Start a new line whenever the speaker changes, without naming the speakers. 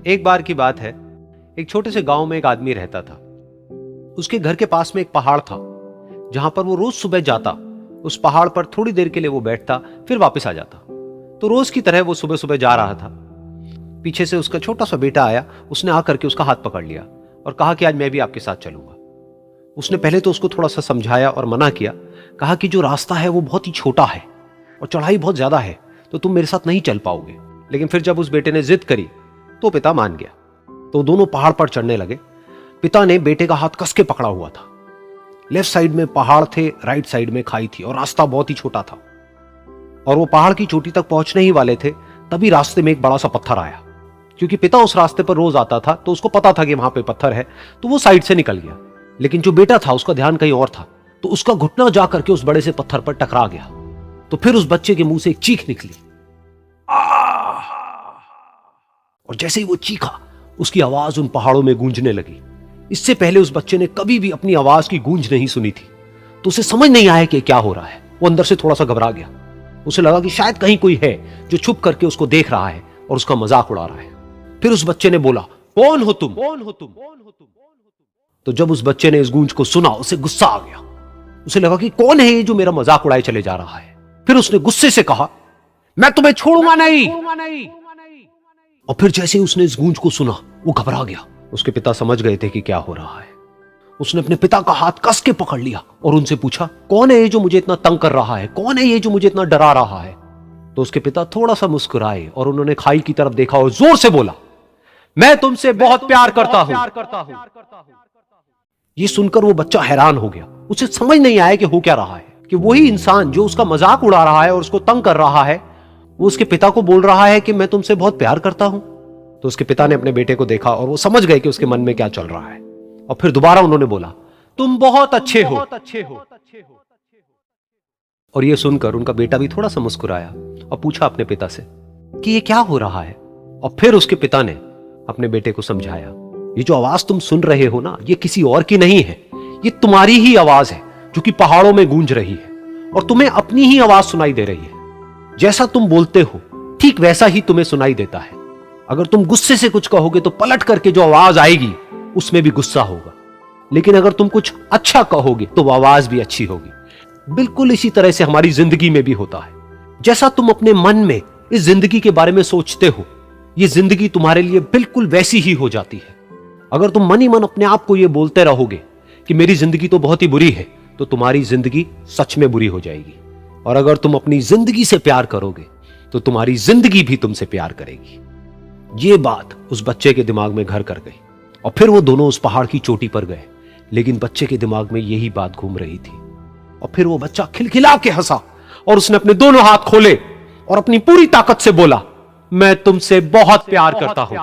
एक बार की बात है, एक छोटे से गांव में एक आदमी रहता था। उसके घर के पास में एक पहाड़ था, जहां पर वो रोज सुबह जाता। उस पहाड़ पर थोड़ी देर के लिए वो बैठता, फिर वापस आ जाता। तो रोज की तरह वो सुबह सुबह जा रहा था। पीछे से उसका छोटा सा बेटा आया। उसने आकर के उसका हाथ पकड़ लिया और कहा कि आज मैं भी आपके साथ चलूंगा। उसने पहले तो उसको थोड़ा सा समझाया और मना किया। कहा कि जो रास्ता है वो बहुत ही छोटा है और चढ़ाई बहुत ज्यादा है, तो तुम मेरे साथ नहीं चल पाओगे। लेकिन फिर जब उस बेटे ने जिद करी तो पिता मान गया। तो दोनों पहाड़ पर चढ़ने लगे। पिता ने बेटे का हाथ कस के पकड़ा हुआ था। लेफ्ट साइड में पहाड़ थे, राइट साइड में खाई थी और रास्ता बहुत ही छोटा था। और वो पहाड़ की चोटी तक पहुंचने ही वाले थे, तभी रास्ते में एक बड़ा सा पत्थर आया। क्योंकि पिता उस रास्ते पर रोज आता था, तो उसको पता था कि वहां पे पत्थर है, तो वो साइड से निकल गया। लेकिन जो बेटा था उसका ध्यान कहीं और था, तो उसका घुटना जा करके उस बड़े से पत्थर पर टकरा गया। तो फिर उस बच्चे के मुंह से एक चीख निकली। और जैसे ही वो चीखा, उसकी आवाज उन पहाड़ों में गूंजने लगी। इससे पहले उस बच्चे ने कभी भी अपनी आवाज की गूंज नहीं सुनी थी, तो उसे समझ नहीं आया कि क्या हो रहा है। वो अंदर से थोड़ा सा घबरा गया। उसे लगा कि शायद कहीं कोई है जो छुप करके उसको देख रहा है और उसका मजाक उड़ा रहा है। फिर उस बच्चे ने बोला, कौन हो तुम? कौन हो तुम? तो जब उस बच्चे ने इस गूंज को सुना, उसे गुस्सा आ गया। उसे लगा कि कौन है ये जो मेरा मजाक उड़ाए चले जा रहा है। फिर उसने गुस्से से कहा, मैं तुम्हें छोड़ूंगा नहीं। और फिर जैसे ही उसने इस गूंज को सुना, वो घबरा गया। उसके पिता समझ गए थे कि क्या हो रहा है। उसने अपने पिता का हाथ कस के पकड़ लिया और उनसे पूछा, कौन है ये जो मुझे इतना तंग कर रहा है? कौन है ये जो मुझे इतना डरा रहा है? तो उसके पिता थोड़ा सा मुस्कुराए और उन्होंने खाई की तरफ देखा और जोर से बोला, मैं तुमसे बहुत प्यार करता हूं। ये सुनकर वो बच्चा हैरान हो गया। उसे समझ नहीं आया कि हो क्या रहा है, कि वही इंसान जो उसका मजाक उड़ा रहा है और उसको तंग कर रहा है, वो उसके पिता को बोल रहा है कि मैं तुमसे बहुत प्यार करता हूं। तो उसके पिता ने अपने बेटे को देखा और वो समझ गए कि उसके मन में क्या चल रहा है। और फिर दोबारा उन्होंने बोला, तुम बहुत अच्छे हो। और ये सुनकर उनका बेटा भी थोड़ा सा मुस्कुराया और पूछा अपने पिता से कि ये क्या हो रहा है। और फिर उसके पिता ने अपने बेटे को समझाया, ये जो आवाज तुम सुन रहे हो ना, ये किसी और की नहीं है, ये तुम्हारी ही आवाज है जो कि पहाड़ों में गूंज रही है। और तुम्हें अपनी ही आवाज सुनाई दे रही है। जैसा तुम बोलते हो ठीक वैसा ही तुम्हें सुनाई देता है। अगर तुम गुस्से से कुछ कहोगे तो पलट करके जो आवाज आएगी उसमें भी गुस्सा होगा। लेकिन अगर तुम कुछ अच्छा कहोगे तो वो आवाज भी अच्छी होगी। बिल्कुल इसी तरह से हमारी जिंदगी में भी होता है। जैसा तुम अपने मन में इस जिंदगी के बारे में सोचते हो, ये जिंदगी तुम्हारे लिए बिल्कुल वैसी ही हो जाती है। अगर तुम मन ही मन अपने आप को ये बोलते रहोगे कि मेरी जिंदगी तो बहुत ही बुरी है, तो तुम्हारी जिंदगी सच में बुरी हो जाएगी। और अगर तुम अपनी जिंदगी से प्यार करोगे तो तुम्हारी जिंदगी भी तुमसे प्यार करेगी। ये बात उस बच्चे के दिमाग में घर कर गई और फिर वो दोनों उस पहाड़ की चोटी पर गए। लेकिन बच्चे के दिमाग में यही बात घूम रही थी। और फिर वो बच्चा खिलखिला के हंसा और उसने अपने दोनों हाथ खोले और अपनी पूरी ताकत से बोला, मैं तुमसे बहुत प्यार करता हूं।